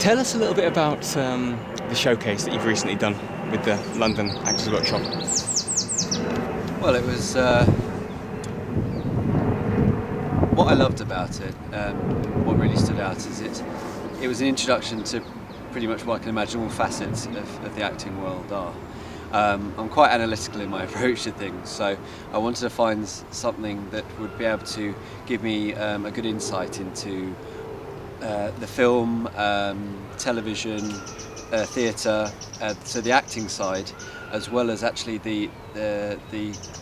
Tell us a little bit about the showcase that you've recently done with the London Actors Workshop. Well, it was what I loved about it. What really stood out is it was an introduction to pretty much what I can imagine all facets of the acting world are. I'm quite analytical in my approach to things, so I wanted to find something that would be able to give me a good insight into the film, television, theatre, so the acting side, as well as actually the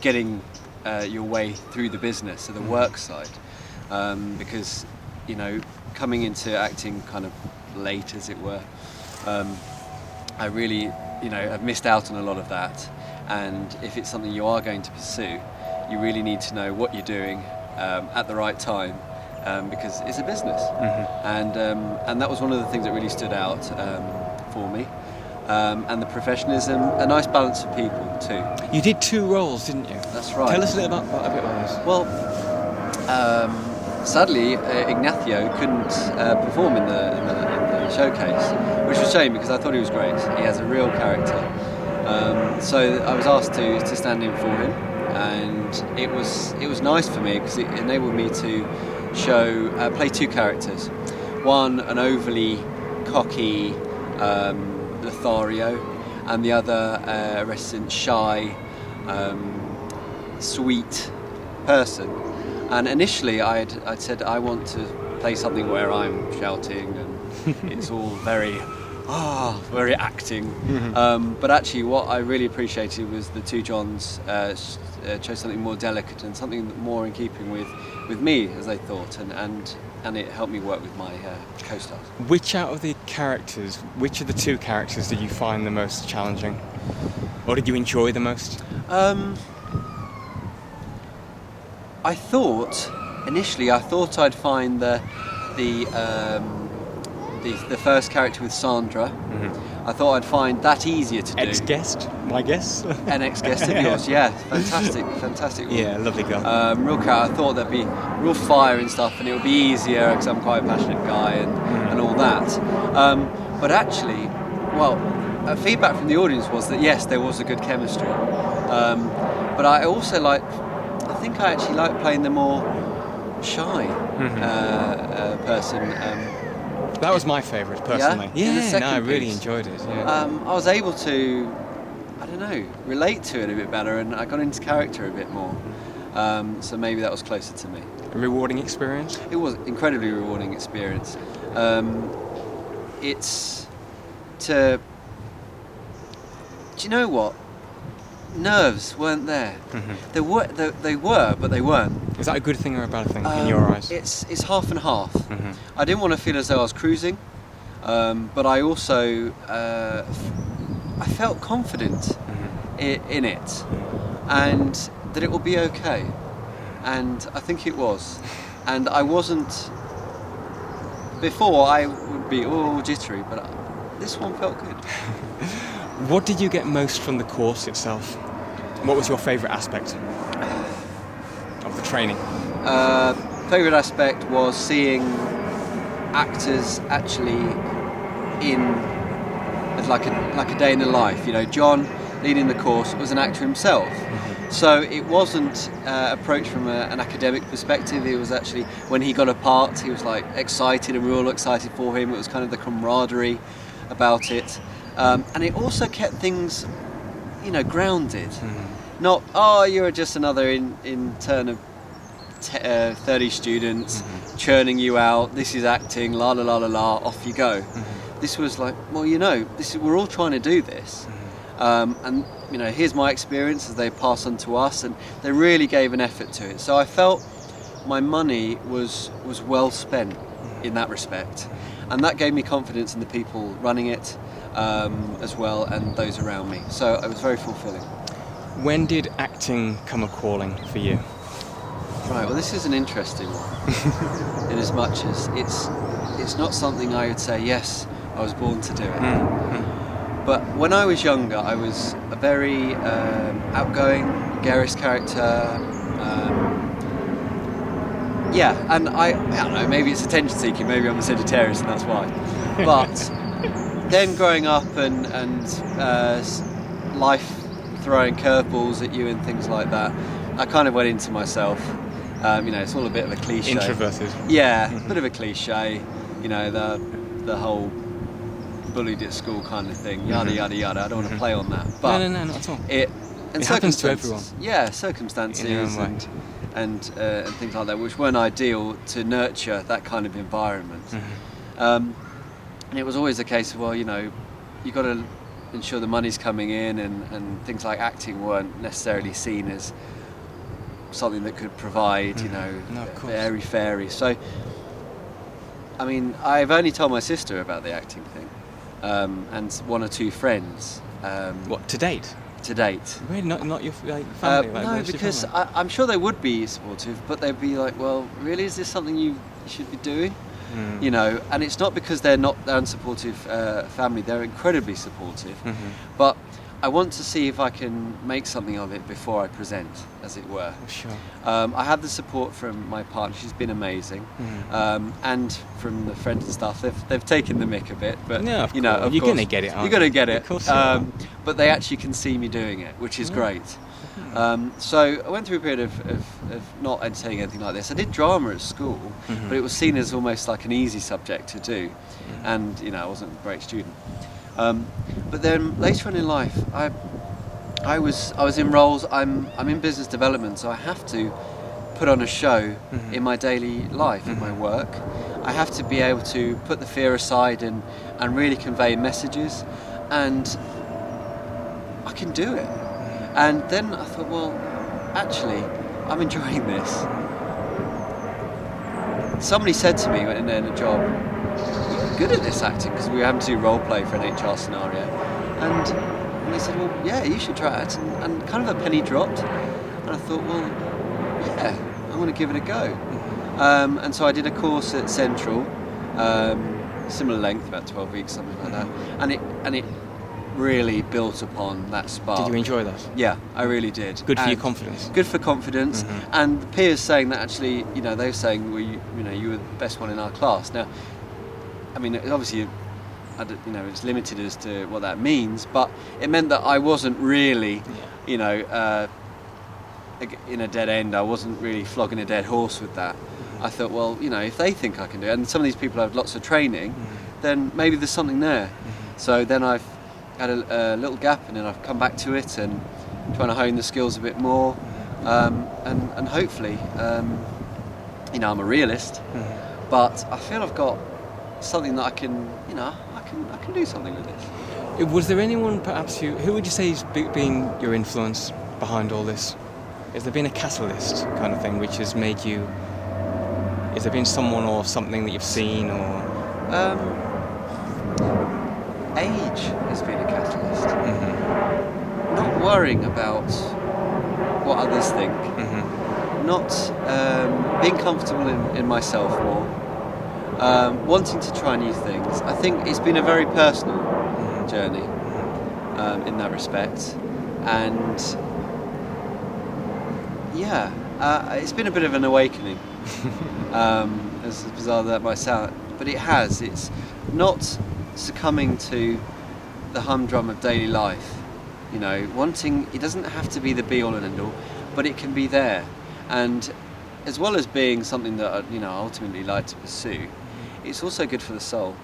getting your way through the business, so the work side, because coming into acting kind of late, as it were, I really I've missed out on a lot of that, and if it's something you are going to pursue, you really need to know what you're doing at the right time, because it's a business. And that was one of the things that really stood out for me, and the professionalism, a nice balance of people too. You did 2 roles, didn't you? That's right. Tell us a bit about those. Well, sadly, Ignacio couldn't perform in the showcase, which was a shame because I thought he was great. He has a real character. So I was asked to stand in for him, and it was nice for me because it enabled me to play 2 characters. One, an overly cocky Lothario, and the other, a reticent, shy, sweet person. And initially I'd said I want to play something where I'm shouting and it's all very acting. But actually what I really appreciated was the 2 Johns chose something more delicate and something more in keeping with me, as they thought, and it helped me work with my co-stars. Which of the 2 characters did you find the most challenging? Or did you enjoy the most? Initially I thought I'd find the first character with Sandra. I thought I'd find that easier to do. Ex-guest, my guess. An ex-guest of yours, yeah. Fantastic. Yeah, lovely girl. Real character. I thought there'd be real fire and stuff, and it would be easier because I'm quite a passionate guy and all that. But actually, feedback from the audience was that yes, there was a good chemistry. But I also I actually like playing the more shy person. That was my favourite, personally. Yeah, I really enjoyed it. Yeah. I was able to, relate to it a bit better, and I got into character a bit more. So maybe that was closer to me. A rewarding experience? It was an incredibly rewarding experience. Do you know what? Nerves weren't there. They were, but they weren't. Is that a good thing or a bad thing in your eyes? It's half and half. I didn't want to feel as though I was cruising, but I also I felt confident in it, and that it will be okay. And I think it was. And I wasn't. Before I would be all jittery, but this one felt good. What did you get most from the course itself? What was your favourite aspect of the training? Favourite aspect was seeing actors actually in like a day in the life. John, leading the course, was an actor himself. So it wasn't approached from an academic perspective. It was actually, when he got a part, he was excited, and we were all excited for him. It was kind of the camaraderie about it. And it also kept things, grounded. Not, you're just another intern of 30 students churning you out. This is acting, la la la la la, off you go. This was we're all trying to do this. And here's my experience as they pass on to us, and they really gave an effort to it. So I felt my money was well spent in that respect, and that gave me confidence in the people running it. As well, and those around me. So it was very fulfilling. When did acting come a calling for you? Right, well, this is an interesting one. In as much as it's not something I would say, yes, I was born to do it. But when I was younger, I was a very outgoing, gregarious character. And I don't know, maybe it's attention seeking, maybe I'm a Sagittarius and that's why. But then growing up and life throwing curveballs at you and things like that, I kind of went into myself. It's all a bit of a cliche. Introverted. Yeah, a bit of a cliche. The whole bullied at school kind of thing. Yada yada yada. I don't want to play on that. But No, not at all. It happens to everyone. Yeah, circumstances In your own way. and things like that, which weren't ideal to nurture that kind of environment. And it was always a case of, well, you've got to ensure the money's coming in, and things like acting weren't necessarily seen as something that could provide, No, of course. airy-fairy. So, I mean, I've only told my sister about the acting thing, and one or two friends. What, to date? To date. Really? Not your family? No, where's your because family? I'm sure they would be supportive, but they'd be like, well, really, is this something you should be doing? And it's not because they're unsupportive family, they're incredibly supportive, but I want to see if I can make something of it before I present, as it were. Sure. I had the support from my partner, she's been amazing, and from the friends and stuff. They've taken the mick a bit, but Yeah, of of course. You're course, gonna get it, aren't You're going to you? get it. Of course you are. But they actually can see me doing it, which is great. So I went through a period of not entertaining anything like this. I did drama at school, but it was seen as almost like an easy subject to do, and I wasn't a great student. But then later on in life, I was in roles. I'm in business development, so I have to put on a show in my daily life, in my work. I have to be able to put the fear aside and really convey messages, and I can do it. And then I thought, well, actually, I'm enjoying this. Somebody said to me in a job, "You're good at this acting," because we were having to do role play for an HR scenario, and they said, well, yeah, you should try it. And kind of a penny dropped, and I thought, well, yeah, I want to give it a go. And so I did a course at Central, similar length, about 12 weeks, something like that, and it really built upon that spark. Did you enjoy that? Yeah, I really did. Good for And your confidence. Good for confidence, and the peers saying that actually, they were saying, well, you were the best one in our class. Now, I mean, obviously, it's limited as to what that means, but it meant that I wasn't really, in a dead end. I wasn't really flogging a dead horse with that. I thought, well, if they think I can do it, and some of these people have lots of training, then maybe there's something there. So then I've had a little gap, and then I've come back to it and trying to hone the skills a bit more, and hopefully, I'm a realist, but I feel I've got something that I can do something with this. Was there anyone perhaps who would you say has been your influence behind all this? Has there been a catalyst kind of thing which has made you, has there been someone or something that you've seen or? Age has been a catalyst. Not worrying about what others think. Not being comfortable in myself more. Wanting to try new things. I think it's been a very personal journey in that respect, and it's been a bit of an awakening, as bizarre as that might sound, but it's not succumbing to the humdrum of daily life, wanting, it doesn't have to be the be all and end all, but it can be there, and as well as being something that I ultimately like to pursue, it's also good for the soul,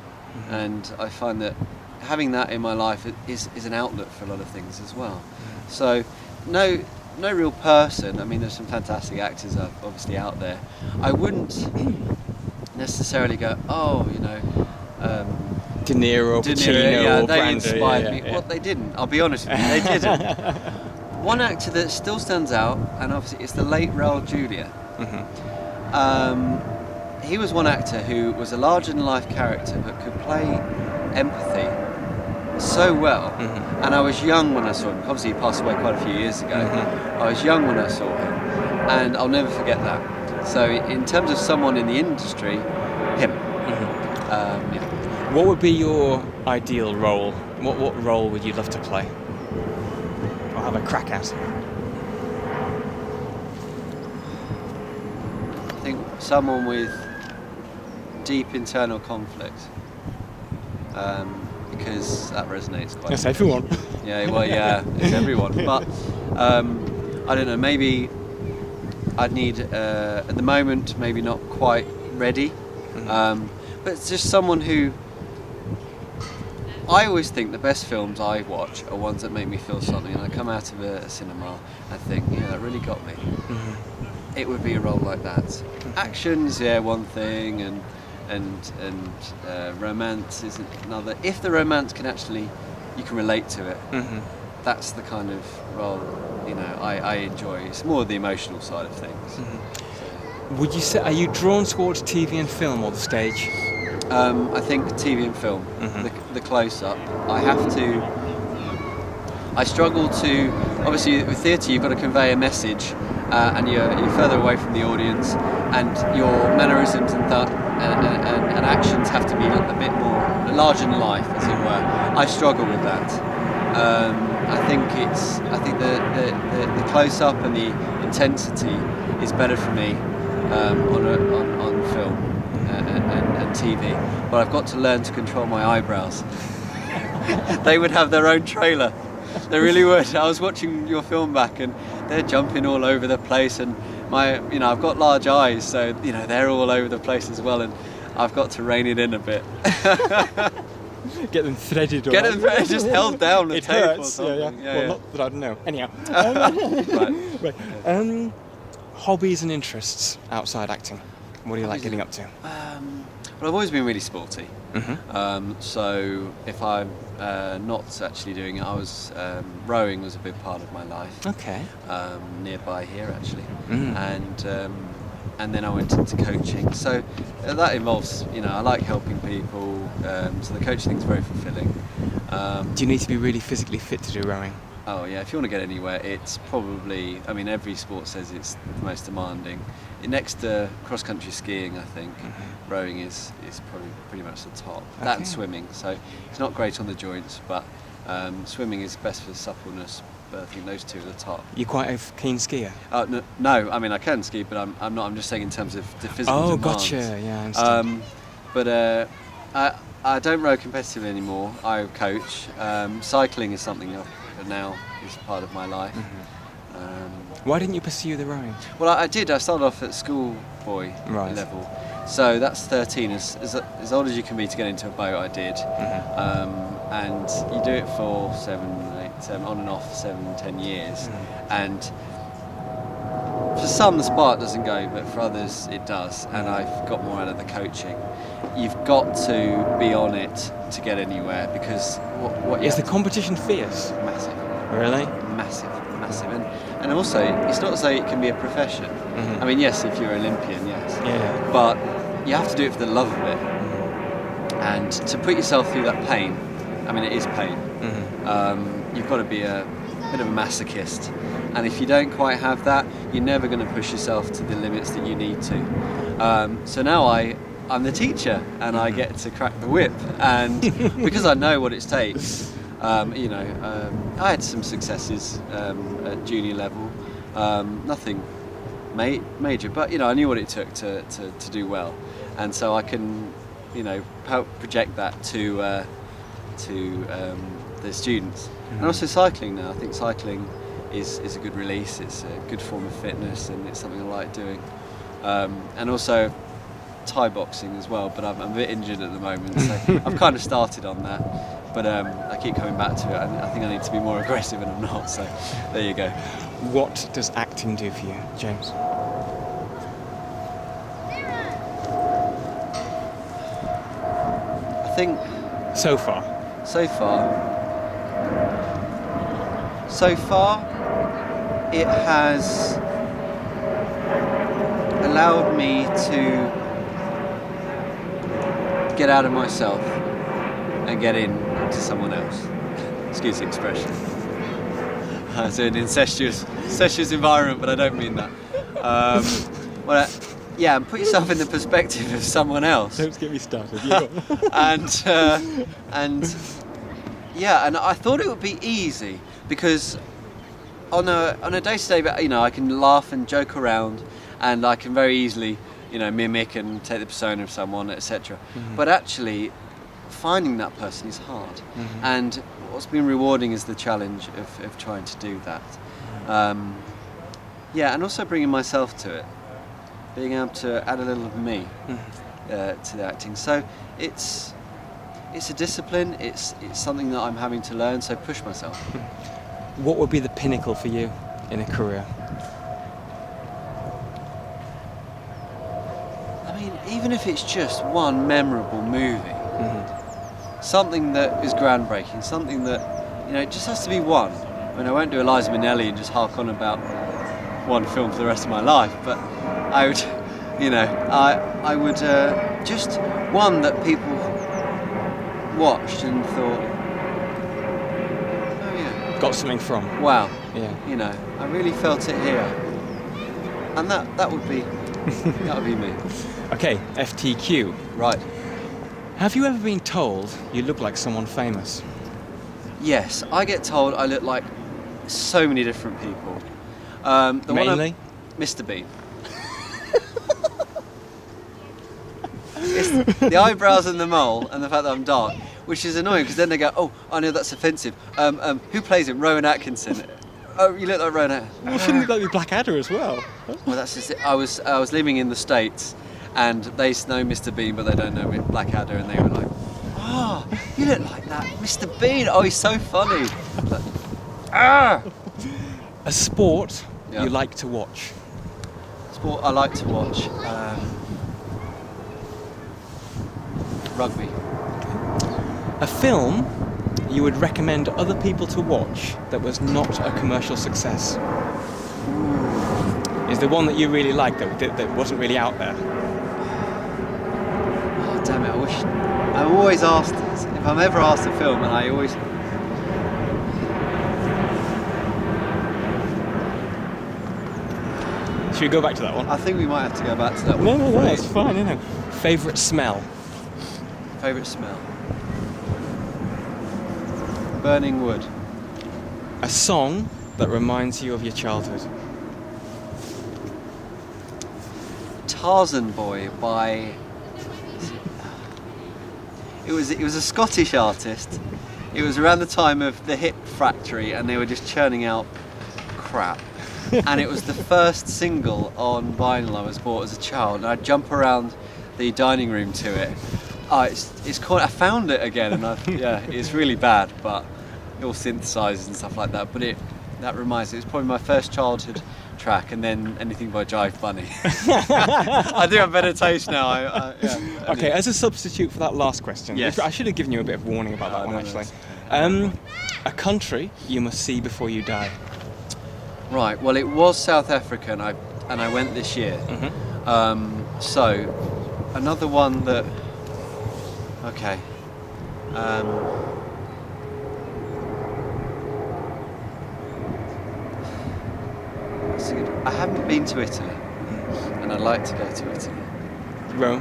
and I find that having that in my life is an outlet for a lot of things as well. So no real person. I mean, there's some fantastic actors obviously out there. I wouldn't necessarily go, De Niro, Pacino, or they Brando, inspired me. yeah. Well, they didn't. I'll be honest with you, they didn't. One actor that still stands out, and obviously it's the late Raul Julia. He was one actor who was a larger-than-life character, but could play empathy so well. And I was young when I saw him. Obviously, he passed away quite a few years ago. I was young when I saw him, and I'll never forget that. So, in terms of someone in the industry, him. What would be your ideal role? What role would you love to play or have a crack at? I think someone with deep internal conflict. because that resonates quite. That's everyone. Yeah, well, yeah, it's everyone. But I don't know. Maybe I'd need at the moment maybe not quite ready, but it's just someone who. I always think the best films I watch are ones that make me feel something, and I come out of a cinema and think, yeah, that really got me. It would be a role like that. Actions, yeah, one thing, and romance is another. If the romance can actually, you can relate to it. That's the kind of role, you know, I enjoy. It's more the emotional side of things. So. Would you say, are you drawn towards TV and film or the stage? I think TV and film, the close-up. I struggle to, obviously with theatre you've got to convey a message, and you're further away from the audience, and your mannerisms and actions have to be a bit more larger than life, as it were. I struggle with that. I think the close-up and the intensity is better for me on film. And TV, but I've got to learn to control my eyebrows. They would have their own trailer. They really would. I was watching your film back, and they're jumping all over the place, and I've got large eyes, so they're all over the place as well, and I've got to rein it in a bit. Get them threaded. Get them threaded, just held down the it tape hurts. or something. Yeah. Well, not that I don't know. Anyhow. Right. Hobbies and interests outside acting. What do you like getting up to? Well, I've always been really sporty. So if I'm not actually doing it, rowing was a big part of my life. Okay. Nearby here, actually. And then I went into coaching. So that involves, I like helping people. So the coaching thing's very fulfilling. Do you need to be really physically fit to do rowing? Oh yeah, if you want to get anywhere, it's probably, every sport says it's the most demanding. Next to cross-country skiing, I think, rowing is probably pretty much the top. Okay. That and swimming, so it's not great on the joints, but swimming is best for suppleness, but I think those two are the top. You're quite a keen skier? No, I can ski, but I'm not, I'm just saying in terms of the physical demands. Gotcha, yeah, I understand. But I don't row competitively anymore, I coach. Cycling is something now is part of my life. Why didn't you pursue the rowing? Well, I did. I started off at schoolboy level, so that's 13. As old as you can be to get into a boat, I did. And you do it for 7, on and off 7, 10 years. And for some, the spark doesn't go, but for others, it does. And I've got more out of the coaching. You've got to be on it to get anywhere, because what is the competition fierce? Massive. Really? Massive. And also, it's not as though it can be a profession. I mean, yes, if you're an Olympian, yes. Yeah. But you have to do it for the love of it. And to put yourself through that pain, it is pain. You've got to be a bit of a masochist. And if you don't quite have that, you're never going to push yourself to the limits that you need to. So now I'm the teacher, and I get to crack the whip. And because I know what it takes, I had some successes at junior level, nothing major, but I knew what it took to do well, and so I can help project that to the students. And also cycling now. I think cycling is a good release. It's a good form of fitness, and it's something I like doing. And also Thai boxing as well, but I'm a bit injured at the moment, so I've kind of started on that. But I keep coming back to it, and I think I need to be more aggressive, and I'm not, so there you go. What does acting do for you, James? I think... So far, it has allowed me to get out of myself and get in to someone else. Excuse the expression. It's an incestuous environment, but I don't mean that. And put yourself in the perspective of someone else. Don't get me started. And I thought it would be easy, because on a day-to-day, I can laugh and joke around, and I can very easily, mimic and take the persona of someone, etc. But actually, finding that person is hard. And what's been rewarding is the challenge of trying to do that. And also bringing myself to it, being able to add a little of me to the acting. So it's a discipline. It's something that I'm having to learn. So push myself. What would be the pinnacle for you in a career? I mean, even if it's just one memorable movie, something that is groundbreaking, something that, it just has to be one. I mean, I won't do Eliza Minnelli and just hark on about one film for the rest of my life, but I would, I would just one that people watched and thought, oh yeah, Got something from? wow, Yeah. I really felt it here, and that would be me. Okay, FTQ. Right. Have you ever been told you look like someone famous? Yes, I get told I look like so many different people. Mainly? Mr. Bean. It's the eyebrows and the mole and the fact that I'm dark, which is annoying because then they go, oh, I know that's offensive. Who plays him? Rowan Atkinson. Oh, you look like Rowan Atkinson. Well, shouldn't you look like Blackadder as well? Well, that's just it. I was living in the States, and they know Mr. Bean, but they don't know Blackadder, and they were like, oh, you look like that, Mr. Bean. Oh, he's so funny. Like, A sport Yeah. you like to watch? Sport I like to watch. Rugby. A film you would recommend other people to watch that was not a commercial success? Is there one that you really like that wasn't really out there? Oh, damn it, I wish. I'm always asked this. If I'm ever asked a film, and I always. Should we go back to that one? I think we might have to go back to that one. No, it's fine, Favourite smell? Favourite smell? Burning wood. A song that reminds you of your childhood? Tarzan Boy by. It was a Scottish artist. It was around the time of the Hit Factory, and they were just churning out crap. And it was the first single on vinyl I was bought as a child, and I'd jump around the dining room to it. Oh, it's called. I found it again, and it's really bad, but all synthesizers and stuff like that. But that reminds me, it's probably my first childhood track, and then anything by Jive Bunny. I do have better taste now. Okay, as a substitute for that last question, Yes. I should have given you a bit of warning about that one, actually. A country you must see before you die? Right. Well, it was South Africa, and I went this year. So another one that. Okay. I haven't been to Italy, and I'd like to go to Italy. Rome?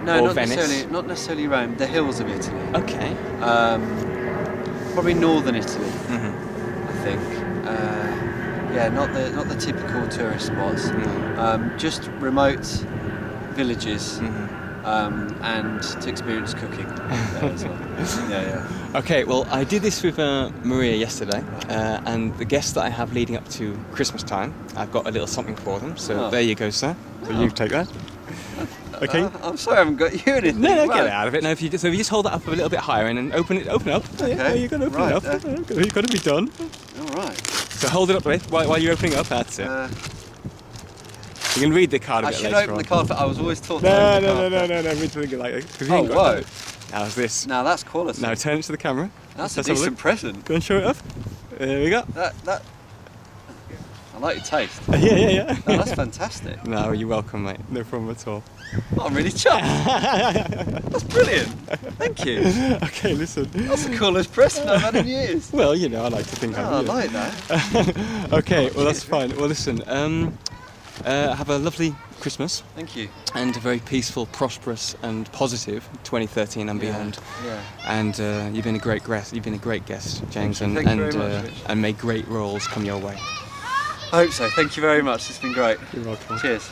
No, Or not Venice? not necessarily Rome. The hills of Italy. Okay. Probably northern Italy. I think. Not the typical tourist spots. Just remote villages. And to experience cooking there as well. Yeah. Okay, well, I did this with Maria yesterday, and the guests that I have leading up to Christmas time, I've got a little something for them. So there you go, sir. So you take that. Okay. I'm sorry I haven't got you anything. No, get it out of it. No, if you just hold that up a little bit higher and then open it up. Okay. Yeah, you're going to open it up. You've got to be done. All right. So hold it up a bit while you're opening it up. That's it. You can read the card a I bit should later open on. the card. I was always taught to No. open the card. We think it like that. Oh, whoa. How's this? Now that's quality. Now turn it to the camera. That's a Let's have decent look. present. Go and show it up. There we go. That. I like your taste. Yeah. No, that's fantastic. No, you're welcome, mate. No problem at all. Oh, I'm really chuffed. That's brilliant. Thank you. Okay, listen. That's the coolest present I've had in years. Well, I like to think Oh, I like that. Okay, well that's fine. Well, listen. Have a lovely Christmas. Thank you. And a very peaceful, prosperous, and positive 2013 and beyond. Yeah. And you've been a great guest. You've been a great guest, James. Thank you very much, Rich. And may great roles come your way. I hope so. Thank you very much. It's been great. You're welcome. Cheers.